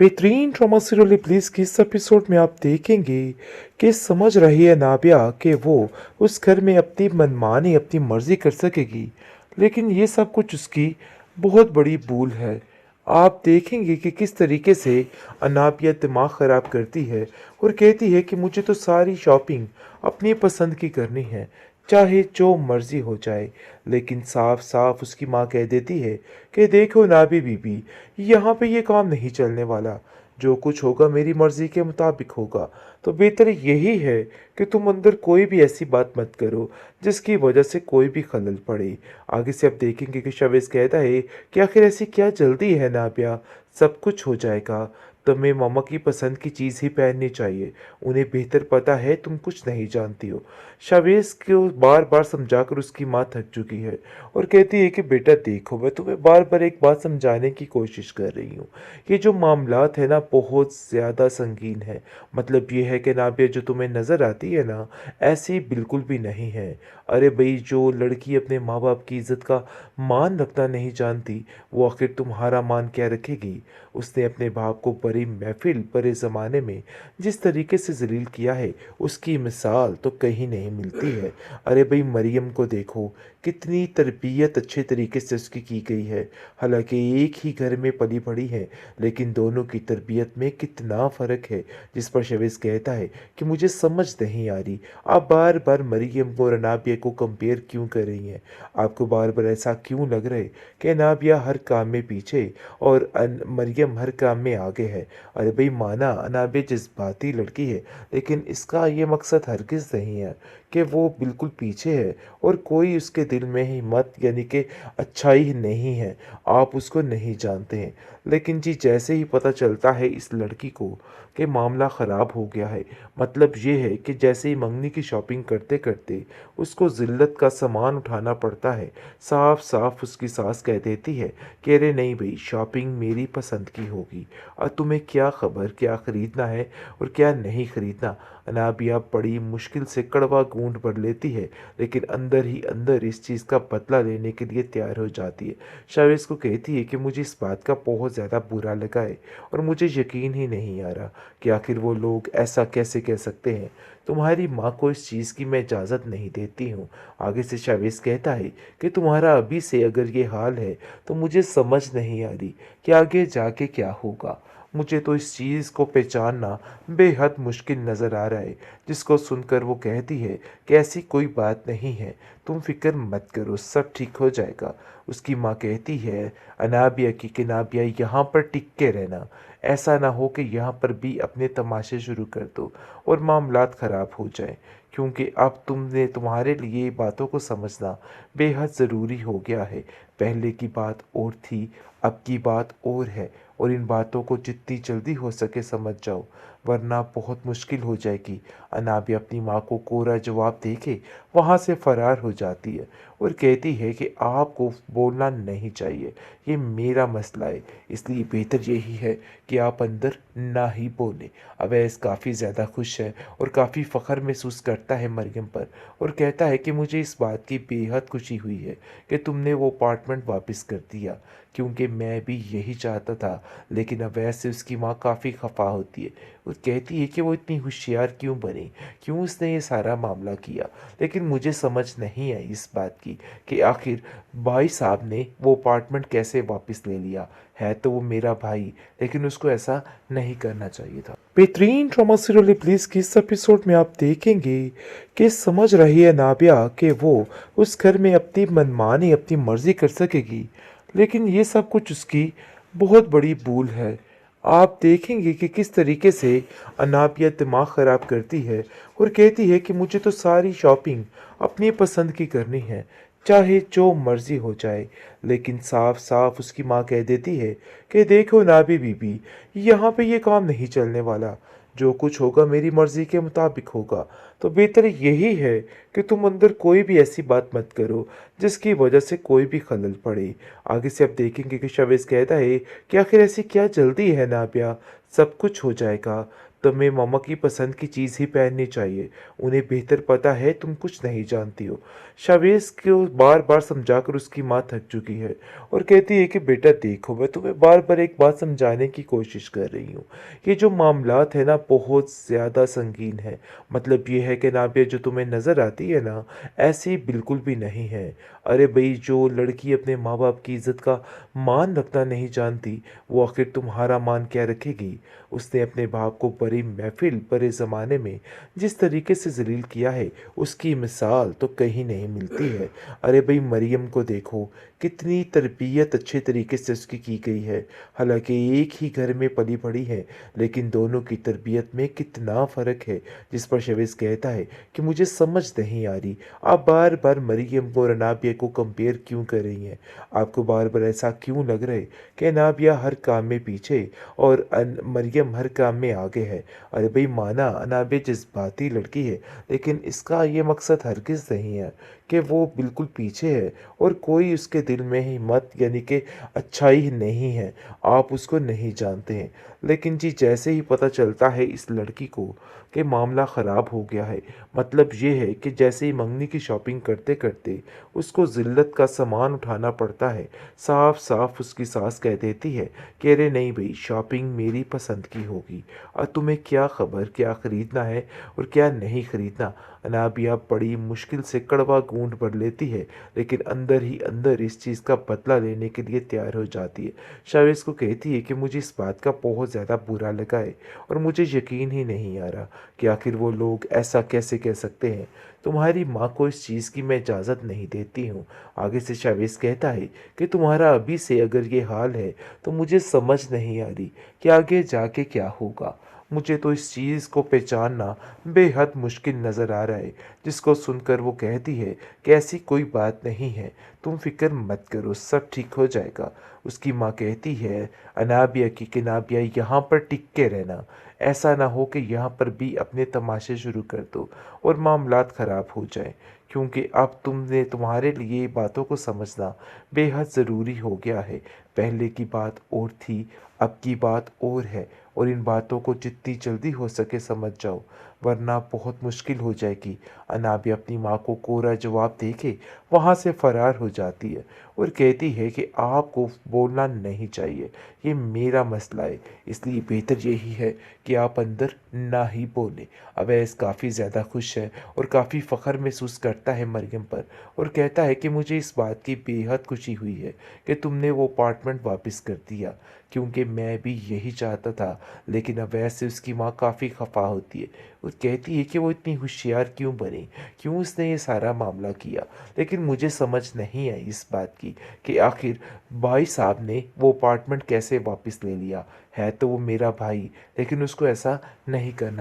बेहतरीन drama serial replace के इस एपिसोड में आप देखेंगे कि समझ रही है नाबिया कि वो उस घर में अपनी मनमानी अपनी मर्जी कर सकेगी, लेकिन ये सब कुछ उसकी बहुत बड़ी भूल है। आप देखेंगे कि किस तरीके से अनाबिया दिमाग ख़राब करती है और कहती है कि मुझे तो सारी शॉपिंग अपनी पसंद की करनी है, चाहे जो मर्जी हो जाए। लेकिन साफ साफ उसकी माँ कह देती है कि देखो नाबी बीबी, यहाँ पे ये काम नहीं चलने वाला। जो कुछ होगा मेरी मर्जी के मुताबिक होगा। तो बेहतर यही है कि तुम अंदर कोई भी ऐसी बात मत करो जिसकी वजह से कोई भी खलल पड़े। आगे से आप देखेंगे कि शवेज कहता है कि आखिर ऐसी क्या जल्दी है नाबिया, सब कुछ हो जाएगा। तुम्हें मामा की पसंद की चीज़ ही पहननी चाहिए, उन्हें बेहतर पता है, तुम कुछ नहीं जानती हो। शावेज को बार बार समझाकर उसकी माँ थक चुकी है और कहती है कि बेटा देखो, मैं तुम्हें बार बार एक बात समझाने की कोशिश कर रही हूँ। ये जो मामलात है ना बहुत ज़्यादा संगीन है। मतलब ये है कि नाबिया जो तुम्हें नज़र आती है ना, ऐसी बिल्कुल भी नहीं है। अरे भाई, जो लड़की अपने माँ बाप की इज़्ज़त का मान रखना नहीं जानती, वो आखिर तुम्हारा मान क्या रखेगी। उसने अपने बाप को बड़ी महफिल बड़े ज़माने में जिस तरीके से जलील किया है, उसकी मिसाल तो कहीं नहीं मिलती है। अरे भाई, मरियम को देखो, कितनी तरबियत अच्छे तरीके से उसकी की गई है। हालांकि एक ही घर में पली बड़ी है, लेकिन दोनों की तरबियत में कितना फ़र्क है। जिस पर शवेज कहता है कि मुझे समझ नहीं आ रही, आप बार बार मरियम को और अनाबिया को कंपेयर क्यों कर रही हैं। आपको बार बार ऐसा क्यों लग रहा है कि अनाबिया हर काम में पीछे और मरियम हर काम में आगे है। अरे भाई, माना अनाबिया जज्बाती लड़की है, लेकिन इसका ये मकसद हरगिज़ नहीं है कि वो बिल्कुल पीछे है और कोई उसके दिल में हिम्मत यानी कि अच्छाई नहीं है। आप उसको नहीं जानते हैं, लेकिन जी जैसे ही पता चलता है इस लड़की को कि मामला ख़राब हो गया है, मतलब ये है कि जैसे ही मंगनी की शॉपिंग करते करते उसको ज़िल्लत का सामान उठाना पड़ता है, साफ साफ उसकी सास कह देती है कि अरे नहीं भाई, शॉपिंग मेरी पसंद की होगी और तुम्हें क्या खबर क्या ख़रीदना है और क्या नहीं ख़रीदना। अनाबिया बड़ी मुश्किल से कड़वा घूंट भर लेती है, लेकिन अंदर ही अंदर इस चीज़ का बदला लेने के लिए तैयार हो जाती है। शावेज को कहती है कि मुझे इस बात का बहुत ज़्यादा बुरा लगा है और मुझे यकीन ही नहीं आ रहा कि आखिर वो लोग ऐसा कैसे कह सकते हैं। तुम्हारी माँ को इस चीज़ की मैं इजाज़त नहीं देती हूँ। आगे से शावेज कहता है कि तुम्हारा अभी से अगर ये हाल है तो मुझे समझ नहीं आ रही कि आगे जाके क्या होगा। मुझे तो इस चीज़ को पहचानना बेहद मुश्किल नज़र आ रहा है। जिसको सुनकर वो कहती है कि ऐसी कोई बात नहीं है, तुम फिक्र मत करो, सब ठीक हो जाएगा। उसकी माँ कहती है अनाबिया की कि नाबिया यहाँ पर टिक के रहना, ऐसा ना हो कि यहाँ पर भी अपने तमाशे शुरू कर दो और मामलात ख़राब हो जाए, क्योंकि अब तुम्हारे लिए बातों को समझना बेहद ज़रूरी हो गया है। पहले की बात और थी, अब की बात और है, और इन बातों को जितनी जल्दी हो सके समझ जाओ, वरना बहुत मुश्किल हो जाएगी। अनाबिया अपनी माँ को कोरा जवाब देके वहाँ से फरार हो जाती है और कहती है कि आपको बोलना नहीं चाहिए, ये मेरा मसला है, इसलिए बेहतर यही है कि आप अंदर ना ही बोलें। अवैस काफ़ी ज़्यादा खुश है और काफ़ी फ़ख्र महसूस करता है मरियम पर और कहता है कि मुझे इस बात की बेहद खुशी हुई है कि तुमने वो अपार्टमेंट वापस कर दिया, क्योंकि मैं भी यही चाहता था। लेकिन अवैस से उसकी माँ काफ़ी खफा होती है और कहती है कि वो इतनी होशियार क्यों बनी, क्यों उसने ये सारा मामला किया। लेकिन मुझे समझ नहीं आई इस बात की कि आखिर भाई साहब ने वो अपार्टमेंट कैसे वापस ले लिया। है तो वो मेरा भाई, लेकिन उसको ऐसा नहीं करना चाहिए था। बेहतरीन ड्रामा सीरियल रिप्लेस की इस एपिसोड में आप देखेंगे कि समझ रही है नाबिया कि वो उस घर में अपनी मनमानी अपनी मर्जी कर सकेगी, लेकिन ये सब कुछ उसकी बहुत बड़ी भूल है। आप देखेंगे कि किस तरीके से अनाबिया दिमाग ख़राब करती है और कहती है कि मुझे तो सारी शॉपिंग अपनी पसंद की करनी है, चाहे जो मर्ज़ी हो जाए। लेकिन साफ साफ उसकी माँ कह देती है कि देखो नाबी बीबी, यहाँ पे ये काम नहीं चलने वाला। जो कुछ होगा मेरी मर्ज़ी के मुताबिक होगा। तो बेहतर यही है कि तुम अंदर कोई भी ऐसी बात मत करो जिसकी वजह से कोई भी खलल पड़े। आगे से आप देखेंगे कि शवेज कहता है कि आखिर ऐसी क्या जल्दी है नाबिया, सब कुछ हो जाएगा। तुम्हें मम्मा की पसंद की चीज़ ही पहननी चाहिए। उन्हें बेहतर पता है तुम कुछ नहीं जानती हो। शावेज़ को बार-बार समझाकर उसकी माँ थक चुकी है और कहती है कि बेटा देखो, मैं तुम्हें बार-बार एक बात समझाने की कोशिश कर रही हूँ। ये जो मामलात है ना बहुत ज़्यादा संगीन है। मतलब ये है कि नाबिया जो तुम्हें नज़र आती है ना, ऐसी बिल्कुल भी नहीं है। अरे भई जो लड़की अपने माँ-बाप की इज़्ज़त का मान रखना नहीं जानती, वो आखिर तुम्हारा मान क्या रखेगी? उसने अपने बाप को बड़ी महफ़िल, बड़े ज़माने में जिस तरीके से ज़लील किया है, उसकी मिसाल तो कहीं नहीं मिलती है। अरे भई मरियम को देखो, कितनी तरबियत अच्छे तरीके से उसकी की गई है। हालाँकि एक ही घर में पली-बड़ी हैं, लेकिन दोनों की तरबियत में कितना फ़र्क है। जिस पर शवेज़ कहता है कि मुझे समझ नहीं आ रही, आप बार-बार मरियम को और नाबिया को कंपेयर क्यों कर रही हैं? आपको बार-बार ऐसा क्यों लग रहा है कि नाबिया हर काम में पीछे और मरियम हर काम में आगे है? अरे भई माना नाबिया जज़्बाती लड़की है, लेकिन इसका ये मकसद हरगिज़ नहीं है कि वो बिल्कुल पीछे है और कोई उसके दिल में हिम्मत यानी कि अच्छाई नहीं है। आप उसको नहीं जानते हैं। लेकिन जी जैसे ही पता चलता है इस लड़की को कि मामला ख़राब हो गया है, मतलब ये है कि जैसे ही मंगनी की शॉपिंग करते-करते उसको ज़िल्लत का सामान उठाना पड़ता है, साफ-साफ उसकी सास कह देती है कि अरे नहीं भई, शॉपिंग मेरी पसंद की होगी। तुम्हें क्या ख़बर क्या ख़रीदना है और क्या नहीं ख़रीदना? अनाबिया बड़ी मुश्किल से कड़वा घूँट भर लेती है, लेकिन अंदर ही अंदर इस चीज़ का बदला लेने के लिए तैयार हो जाती है। शावेज़ को कहती है कि मुझे इस बात का बहुत ज़्यादा बुरा लगा है और मुझे यकीन ही नहीं आ रहा कि आखिर वो लोग ऐसा कैसे कह सकते हैं। तुम्हारी माँ को इस चीज़ की मैं इजाज़त नहीं देती हूँ। आगे से शावेज़ कहता है कि तुम्हारा अभी से अगर ये हाल है, तो मुझे समझ नहीं आ रही कि आगे जाके क्या होगा। मुझे तो इस चीज़ को पहचानना बेहद मुश्किल नज़र आ रहा है। जिसको सुनकर वो कहती है कि ऐसी कोई बात नहीं है, तुम फ़िक्र मत करो, सब ठीक हो जाएगा। उसकी माँ कहती है अनाबिया की कि नाबिया यहाँ पर टिक के रहना, ऐसा ना हो कि यहाँ पर भी अपने तमाशे शुरू कर दो और मामलात ख़राब हो जाए, क्योंकि अब तुम्हारे लिए बातों को समझना बेहद ज़रूरी हो गया है। पहले की बात और थी, अब की बात और है और इन बातों को जितनी जल्दी हो सके समझ जाओ, वरना बहुत मुश्किल हो जाएगी। अनाबिया अपनी माँ को कोरा जवाब देके वहाँ से फरार हो जाती है और कहती है कि आपको बोलना नहीं चाहिए, ये मेरा मसला है, इसलिए बेहतर यही है कि आप अंदर ना ही बोलें। अवैस काफ़ी ज़्यादा खुश है और काफ़ी फ़ख्र महसूस करता है मरियम पर और कहता है कि मुझे इस बात की बेहद खुशी हुई है कि तुमने वो अपार्टमेंट वापस कर दिया, क्योंकि मैं भी यही चाहता था। लेकिन अवैस से उसकी माँ काफ़ी खफा होती है और कहती है कि वो इतनी होशियार क्यों बनी, क्यों उसने ये सारा मामला किया। लेकिन मुझे समझ नहीं आई इस बात की कि आखिर भाई साहब ने वो अपार्टमेंट कैसे वापस ले लिया। है तो वो मेरा भाई, लेकिन उसको ऐसा नहीं करना